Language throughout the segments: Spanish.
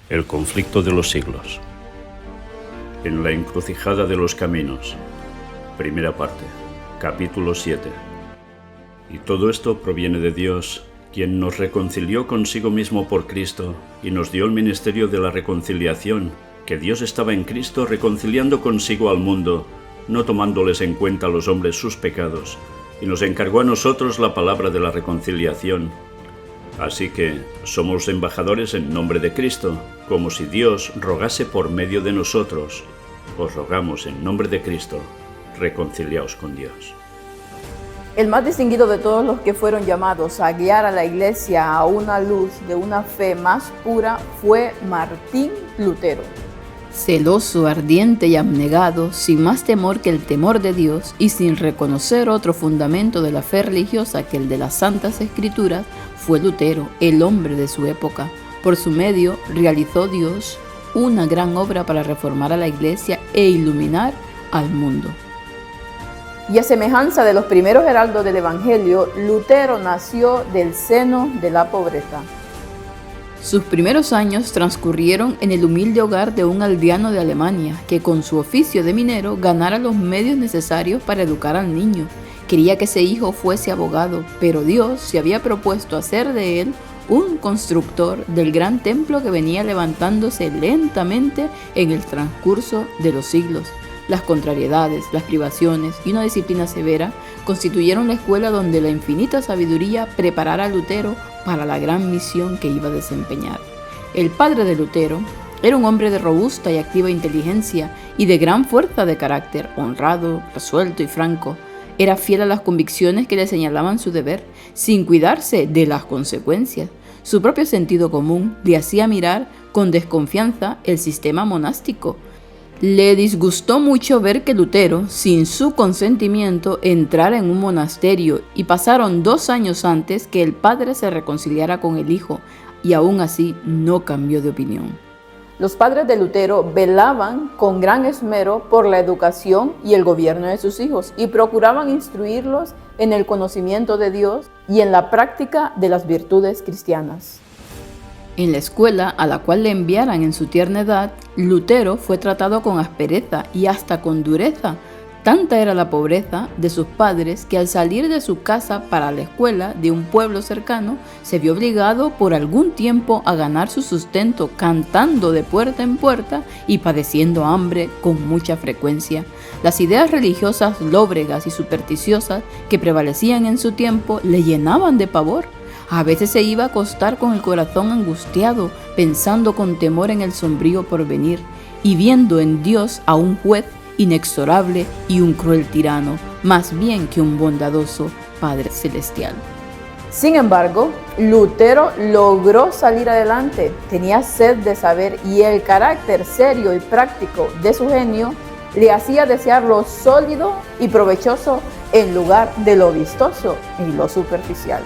El conflicto de los siglos. En la encrucijada de los caminos. Primera parte. Capítulo 7. Y todo esto proviene de Dios, quien nos reconcilió consigo mismo por Cristo y nos dio el ministerio de la reconciliación, que Dios estaba en Cristo reconciliando consigo al mundo, no tomándoles en cuenta a los hombres sus pecados, y nos encargó a nosotros la palabra de la reconciliación. Así que somos embajadores en nombre de Cristo, como si Dios rogase por medio de nosotros. Os rogamos en nombre de Cristo, reconciliaos con Dios. El más distinguido de todos los que fueron llamados a guiar a la Iglesia a una luz de una fe más pura fue Martín Lutero. Celoso, ardiente y abnegado, sin más temor que el temor de Dios y sin reconocer otro fundamento de la fe religiosa que el de las Santas Escrituras, fue Lutero, el hombre de su época. Por su medio realizó Dios una gran obra para reformar a la Iglesia e iluminar al mundo. Y a semejanza de los primeros heraldos del Evangelio, Lutero nació del seno de la pobreza. Sus primeros años transcurrieron en el humilde hogar de un aldeano de Alemania, que con su oficio de minero ganara los medios necesarios para educar al niño. Quería que ese hijo fuese abogado, pero Dios se había propuesto hacer de él un constructor del gran templo que venía levantándose lentamente en el transcurso de los siglos. Las contrariedades, las privaciones y una disciplina severa constituyeron la escuela donde la infinita sabiduría preparara a Lutero para la gran misión que iba a desempeñar. El padre de Lutero era un hombre de robusta y activa inteligencia y de gran fuerza de carácter, honrado, resuelto y franco. Era fiel a las convicciones que le señalaban su deber, sin cuidarse de las consecuencias. Su propio sentido común le hacía mirar con desconfianza el sistema monástico. Le disgustó mucho ver que Lutero, sin su consentimiento, entrara en un monasterio y pasaron 2 años antes que el padre se reconciliara con el hijo, y aún así no cambió de opinión. Los padres de Lutero velaban con gran esmero por la educación y el gobierno de sus hijos y procuraban instruirlos en el conocimiento de Dios y en la práctica de las virtudes cristianas. En la escuela a la cual le enviaran en su tierna edad, Lutero fue tratado con aspereza y hasta con dureza. Tanta era la pobreza de sus padres que al salir de su casa para la escuela de un pueblo cercano, se vio obligado por algún tiempo a ganar su sustento cantando de puerta en puerta y padeciendo hambre con mucha frecuencia. Las ideas religiosas lóbregas y supersticiosas que prevalecían en su tiempo le llenaban de pavor. A veces se iba a acostar con el corazón angustiado, pensando con temor en el sombrío porvenir y viendo en Dios a un juez inexorable y un cruel tirano, más bien que un bondadoso Padre Celestial. Sin embargo, Lutero logró salir adelante, tenía sed de saber y el carácter serio y práctico de su genio le hacía desear lo sólido y provechoso en lugar de lo vistoso y lo superficial.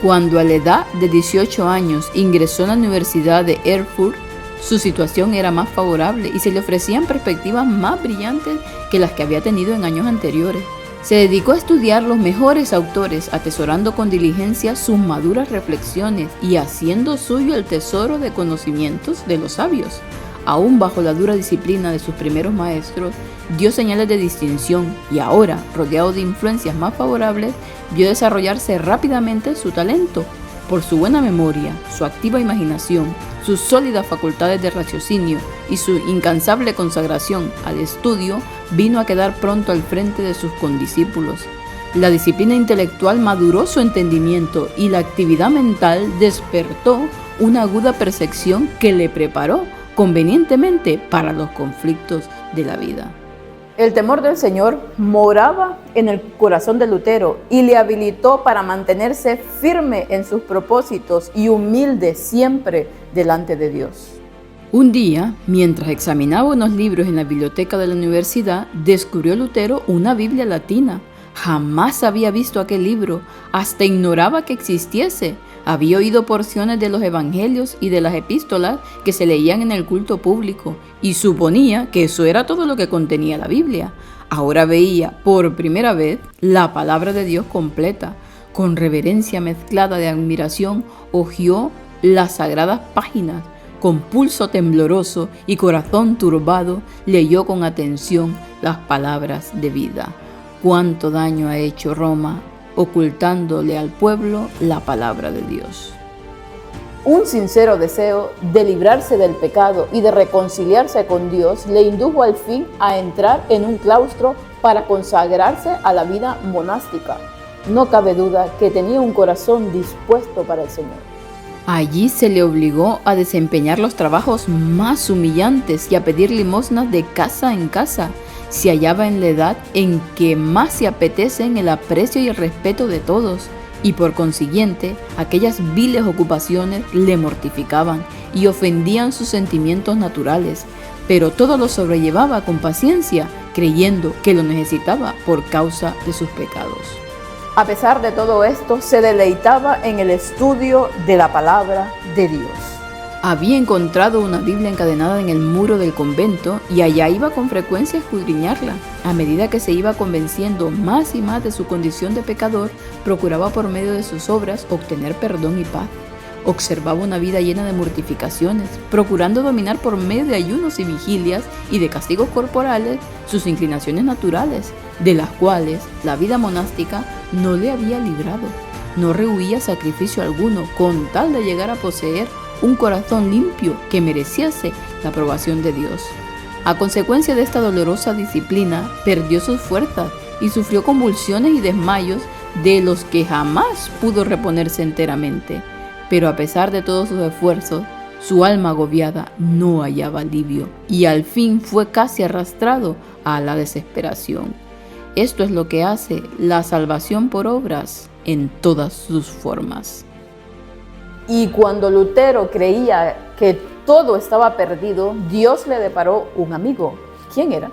Cuando a la edad de 18 años ingresó en la Universidad de Erfurt, su situación era más favorable y se le ofrecían perspectivas más brillantes que las que había tenido en años anteriores. Se dedicó a estudiar los mejores autores, atesorando con diligencia sus maduras reflexiones y haciendo suyo el tesoro de conocimientos de los sabios. Aún bajo la dura disciplina de sus primeros maestros, dio señales de distinción y ahora, rodeado de influencias más favorables, vio desarrollarse rápidamente su talento. Por su buena memoria, su activa imaginación, sus sólidas facultades de raciocinio y su incansable consagración al estudio, vino a quedar pronto al frente de sus condiscípulos. La disciplina intelectual maduró su entendimiento y la actividad mental despertó una aguda percepción que le preparó convenientemente para los conflictos de la vida. El temor del Señor moraba en el corazón de Lutero y le habilitó para mantenerse firme en sus propósitos y humilde siempre delante de Dios. Un día, mientras examinaba unos libros en la biblioteca de la universidad, descubrió Lutero una Biblia latina. Jamás había visto aquel libro, hasta ignoraba que existiese. Había oído porciones de los evangelios y de las epístolas que se leían en el culto público y suponía que eso era todo lo que contenía la Biblia. Ahora veía por primera vez la palabra de Dios completa. Con reverencia mezclada de admiración, hojeó las sagradas páginas. con pulso tembloroso y corazón turbado, leyó con atención las palabras de vida. Cuánto daño ha hecho Roma, ocultándole al pueblo la palabra de Dios. Un sincero deseo de librarse del pecado y de reconciliarse con Dios le indujo al fin a entrar en un claustro para consagrarse a la vida monástica. No cabe duda que tenía un corazón dispuesto para el Señor. Allí se le obligó a desempeñar los trabajos más humillantes y a pedir limosnas de casa en casa. Se hallaba en la edad en que más se apetecen el aprecio y el respeto de todos, y por consiguiente aquellas viles ocupaciones le mortificaban y ofendían sus sentimientos naturales, pero todo lo sobrellevaba con paciencia, creyendo que lo necesitaba por causa de sus pecados. A pesar de todo esto, se deleitaba en el estudio de la palabra de Dios. Había encontrado una Biblia encadenada en el muro del convento y allá iba con frecuencia a escudriñarla. A medida que se iba convenciendo más y más de su condición de pecador, procuraba por medio de sus obras obtener perdón y paz. Observaba una vida llena de mortificaciones, procurando dominar por medio de ayunos y vigilias y de castigos corporales sus inclinaciones naturales, de las cuales la vida monástica no le había librado. No rehuía sacrificio alguno con tal de llegar a poseer un corazón limpio que mereciese la aprobación de Dios. A consecuencia de esta dolorosa disciplina, perdió sus fuerzas y sufrió convulsiones y desmayos de los que jamás pudo reponerse enteramente. Pero a pesar de todos sus esfuerzos, su alma agobiada no hallaba alivio y al fin fue casi arrastrado a la desesperación. Esto es lo que hace la salvación por obras en todas sus formas. Y cuando Lutero creía que todo estaba perdido, Dios le deparó un amigo. ¿Quién era?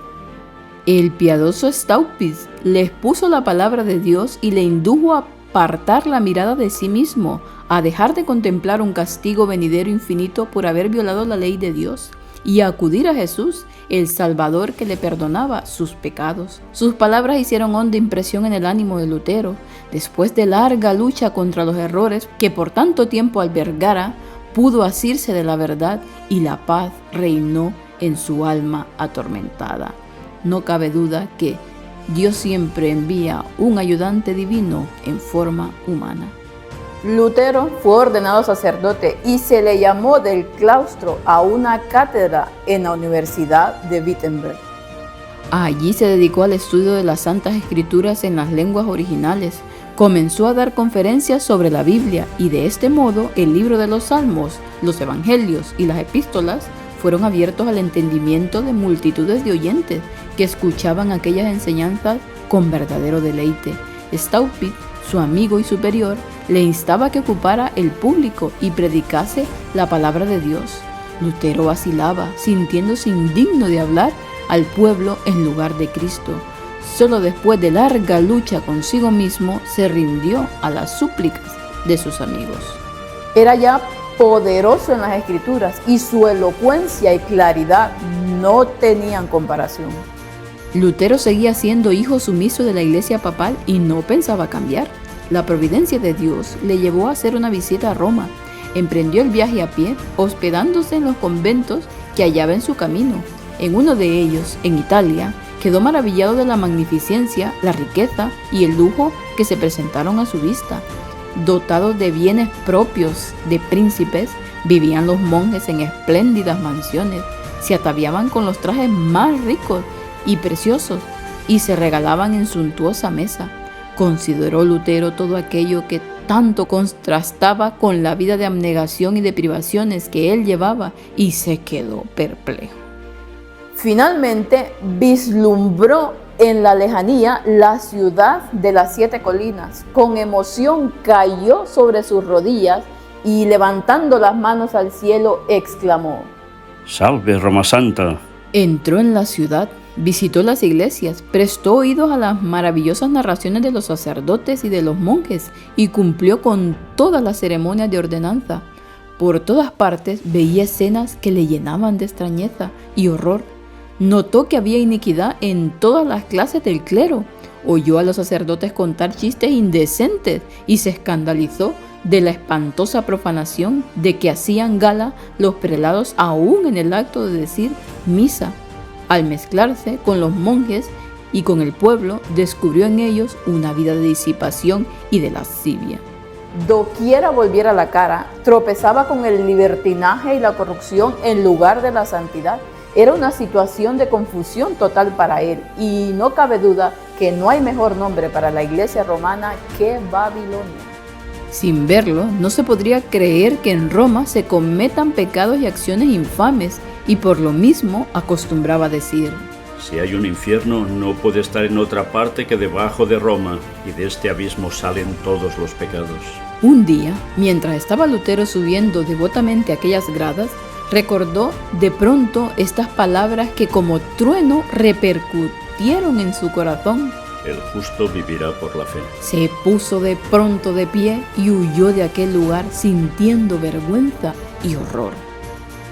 El piadoso Staupitz le expuso la palabra de Dios y le indujo a apartar la mirada de sí mismo, a dejar de contemplar un castigo venidero infinito por haber violado la ley de Dios y a acudir a Jesús, el Salvador que le perdonaba sus pecados. Sus palabras hicieron honda impresión en el ánimo de Lutero. Después de larga lucha contra los errores que por tanto tiempo albergara, pudo asirse de la verdad y la paz reinó en su alma atormentada. No cabe duda que Dios siempre envía un ayudante divino en forma humana. Lutero fue ordenado sacerdote y se le llamó del claustro a una cátedra en la Universidad de Wittenberg. Allí se dedicó al estudio de las Santas Escrituras en las lenguas originales. Comenzó a dar conferencias sobre la Biblia y de este modo el libro de los Salmos, los Evangelios y las Epístolas fueron abiertos al entendimiento de multitudes de oyentes que escuchaban aquellas enseñanzas con verdadero deleite. Staupitz, su amigo y superior, le instaba a que ocupara el público y predicase la palabra de Dios. Lutero vacilaba, sintiéndose indigno de hablar al pueblo en lugar de Cristo. Solo después de larga lucha consigo mismo se rindió a las súplicas de sus amigos. Era ya poderoso en las Escrituras y su elocuencia y claridad no tenían comparación. Lutero seguía siendo hijo sumiso de la Iglesia papal y no pensaba cambiar. La providencia de Dios le llevó a hacer una visita a Roma. Emprendió el viaje a pie, hospedándose en los conventos que hallaba en su camino. En uno de ellos, en Italia, quedó maravillado de la magnificencia, la riqueza y el lujo que se presentaron a su vista. Dotados de bienes propios de príncipes, vivían los monjes en espléndidas mansiones, se ataviaban con los trajes más ricos y preciosos y se regalaban en suntuosa mesa. Consideró Lutero todo aquello que tanto contrastaba con la vida de abnegación y de privaciones que él llevaba y se quedó perplejo. Finalmente vislumbró en la lejanía la ciudad de las 7 colinas. Con emoción cayó sobre sus rodillas y levantando las manos al cielo exclamó: ¡Salve, Roma Santa! Entró en la ciudad, visitó las iglesias, prestó oídos a las maravillosas narraciones de los sacerdotes y de los monjes y cumplió con todas las ceremonias de ordenanza. Por todas partes veía escenas que le llenaban de extrañeza y horror. Notó que había iniquidad en todas las clases del clero. Oyó a los sacerdotes contar chistes indecentes y se escandalizó de la espantosa profanación de que hacían gala los prelados aún en el acto de decir misa. Al mezclarse con los monjes y con el pueblo, descubrió en ellos una vida de disipación y de lascivia. Doquiera volviera la cara, tropezaba con el libertinaje y la corrupción en lugar de la santidad. Era una situación de confusión total para él, y no cabe duda que no hay mejor nombre para la iglesia romana que Babilonia. Sin verlo, no se podría creer que en Roma se cometan pecados y acciones infames, y por lo mismo acostumbraba decir: si hay un infierno, no puede estar en otra parte que debajo de Roma, y de este abismo salen todos los pecados. Un día, mientras estaba Lutero subiendo devotamente aquellas gradas, recordó de pronto estas palabras que como trueno repercutieron en su corazón. El justo vivirá por la fe. Se puso de pronto de pie y huyó de aquel lugar sintiendo vergüenza y horror.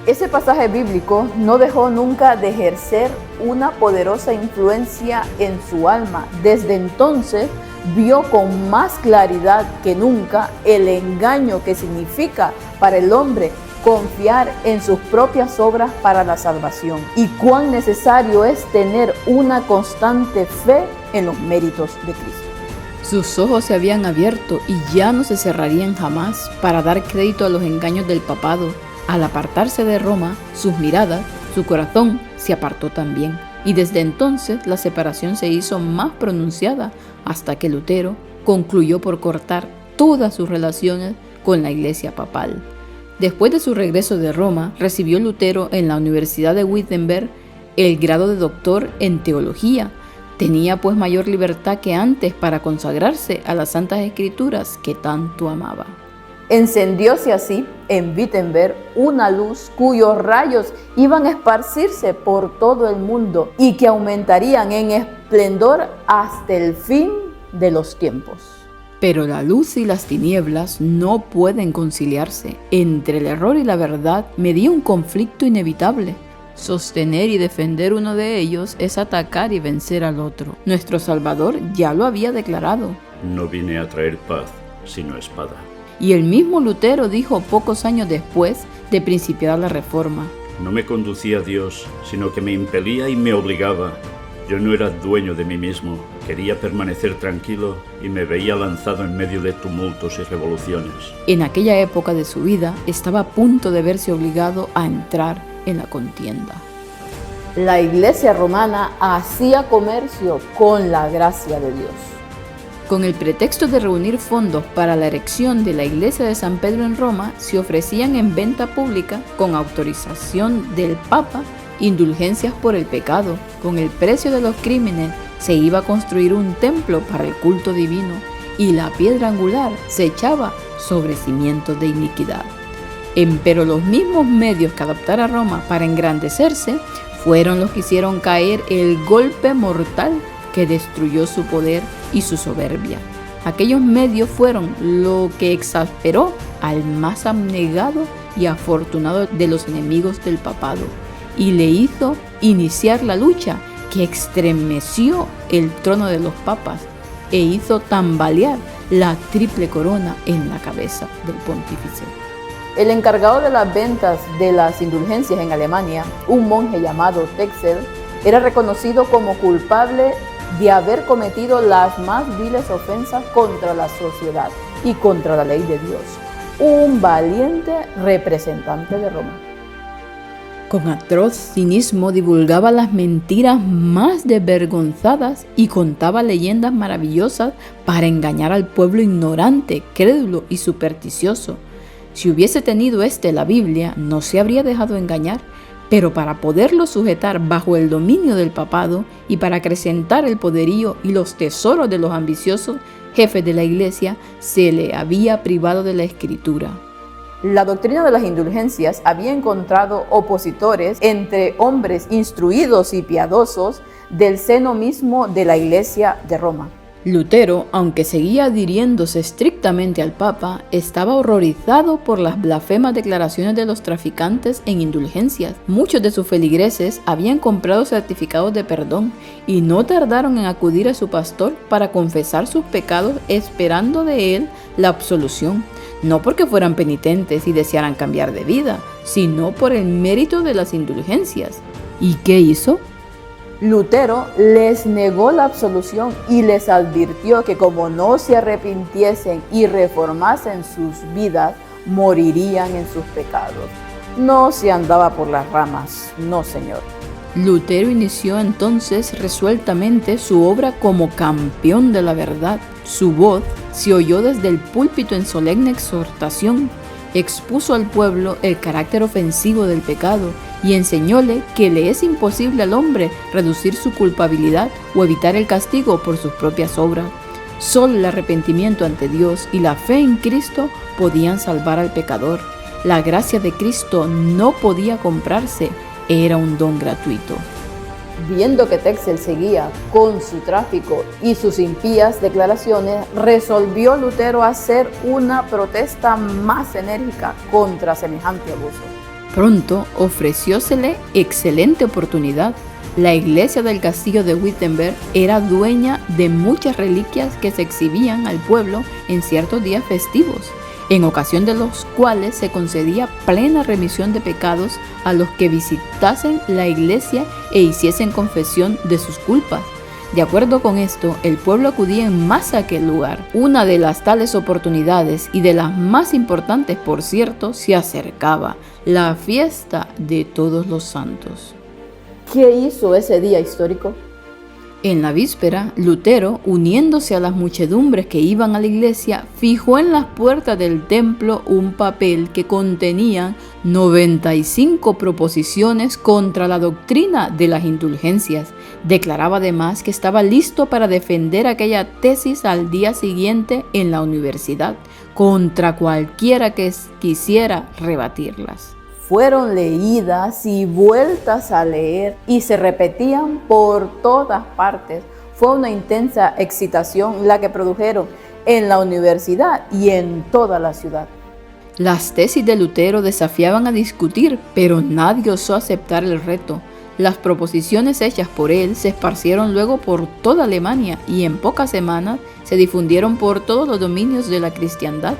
Ese pasaje bíblico no dejó nunca de ejercer una poderosa influencia en su alma. Desde entonces vio con más claridad que nunca el engaño que significa para el hombre confiar en sus propias obras para la salvación, y cuán necesario es tener una constante fe en los méritos de Cristo. Sus ojos se habían abierto y ya no se cerrarían jamás para dar crédito a los engaños del papado. Al apartarse de Roma, sus miradas, su corazón se apartó también, y desde entonces la separación se hizo más pronunciada hasta que Lutero concluyó por cortar todas sus relaciones con la iglesia papal. Después de su regreso de Roma, recibió Lutero en la Universidad de Wittenberg el grado de doctor en teología. Tenía pues mayor libertad que antes para consagrarse a las Santas Escrituras que tanto amaba. Encendióse así en Wittenberg una luz cuyos rayos iban a esparcirse por todo el mundo y que aumentarían en esplendor hasta el fin de los tiempos. Pero la luz y las tinieblas no pueden conciliarse. Entre el error y la verdad medía un conflicto inevitable. Sostener y defender uno de ellos es atacar y vencer al otro. Nuestro Salvador ya lo había declarado. No vine a traer paz, sino espada. Y el mismo Lutero dijo pocos años después de principiar la Reforma: no me conducía a Dios, sino que me impelía y me obligaba. Yo no era dueño de mí mismo, quería permanecer tranquilo y me veía lanzado en medio de tumultos y revoluciones. En aquella época de su vida estaba a punto de verse obligado a entrar en la contienda. La iglesia romana hacía comercio con la gracia de Dios. Con el pretexto de reunir fondos para la erección de la iglesia de San Pedro en Roma, se ofrecían en venta pública, con autorización del Papa, indulgencias por el pecado. Con el precio de los crímenes se iba a construir un templo para el culto divino, y la piedra angular se echaba sobre cimientos de iniquidad. Empero los mismos medios que adoptara Roma para engrandecerse fueron los que hicieron caer el golpe mortal que destruyó su poder y su soberbia. Aquellos medios fueron lo que exasperó al más abnegado y afortunado de los enemigos del papado, y le hizo iniciar la lucha que estremeció el trono de los papas e hizo tambalear la triple corona en la cabeza del pontífice. El encargado de las ventas de las indulgencias en Alemania, un monje llamado Texel, era reconocido como culpable de haber cometido las más viles ofensas contra la sociedad y contra la ley de Dios. Un valiente representante de Roma. Con atroz cinismo divulgaba las mentiras más desvergonzadas y contaba leyendas maravillosas para engañar al pueblo ignorante, crédulo y supersticioso. Si hubiese tenido la Biblia, no se habría dejado engañar, pero para poderlo sujetar bajo el dominio del papado y para acrecentar el poderío y los tesoros de los ambiciosos jefes de la iglesia, se le había privado de la Escritura. La doctrina de las indulgencias había encontrado opositores entre hombres instruidos y piadosos del seno mismo de la iglesia de Roma. Lutero, aunque seguía adhiriéndose estrictamente al Papa, estaba horrorizado por las blasfemas declaraciones de los traficantes en indulgencias. Muchos de sus feligreses habían comprado certificados de perdón y no tardaron en acudir a su pastor para confesar sus pecados esperando de él la absolución, no porque fueran penitentes y desearan cambiar de vida, sino por el mérito de las indulgencias. ¿Y qué hizo? Lutero les negó la absolución y les advirtió que como no se arrepintiesen y reformasen sus vidas, morirían en sus pecados. No se andaba por las ramas, no señor. Lutero inició entonces resueltamente su obra como campeón de la verdad. Su voz se oyó desde el púlpito en solemne exhortación. Expuso al pueblo el carácter ofensivo del pecado y enseñóle que le es imposible al hombre reducir su culpabilidad o evitar el castigo por sus propias obras. Solo el arrepentimiento ante Dios y la fe en Cristo podían salvar al pecador. La gracia de Cristo no podía comprarse, era un don gratuito. Viendo que Texel seguía con su tráfico y sus impías declaraciones, resolvió Lutero hacer una protesta más enérgica contra semejante abuso. Pronto ofreciósele excelente oportunidad. La iglesia del castillo de Wittenberg era dueña de muchas reliquias que se exhibían al pueblo en ciertos días festivos, en ocasión de los cuales se concedía plena remisión de pecados a los que visitasen la iglesia e hiciesen confesión de sus culpas. De acuerdo con esto, el pueblo acudía en masa a aquel lugar. Una de las tales oportunidades, y de las más importantes por cierto, se acercaba: la fiesta de Todos los Santos. ¿Qué hizo ese día histórico? En la víspera, Lutero, uniéndose a las muchedumbres que iban a la iglesia, fijó en las puertas del templo un papel que contenía 95 proposiciones contra la doctrina de las indulgencias. Declaraba además que estaba listo para defender aquella tesis al día siguiente en la universidad, contra cualquiera que quisiera rebatirlas. Fueron leídas y vueltas a leer y se repetían por todas partes. Fue una intensa excitación la que produjeron en la universidad y en toda la ciudad. Las tesis de Lutero desafiaban a discutir, pero nadie osó aceptar el reto. Las proposiciones hechas por él se esparcieron luego por toda Alemania y en pocas semanas se difundieron por todos los dominios de la cristiandad.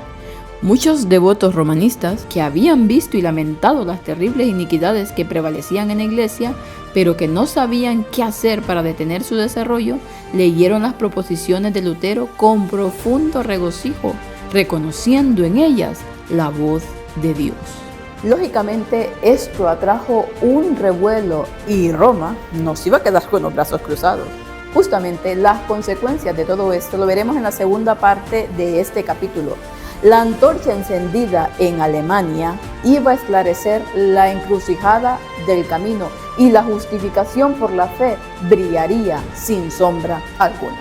Muchos devotos romanistas que habían visto y lamentado las terribles iniquidades que prevalecían en la iglesia, pero que no sabían qué hacer para detener su desarrollo, leyeron las proposiciones de Lutero con profundo regocijo, reconociendo en ellas la voz de Dios. Lógicamente, esto atrajo un revuelo y Roma no se iba a quedar con los brazos cruzados. Justamente las consecuencias de todo esto lo veremos en la segunda parte de este capítulo. La antorcha encendida en Alemania iba a esclarecer la encrucijada del camino y la justificación por la fe brillaría sin sombra alguna.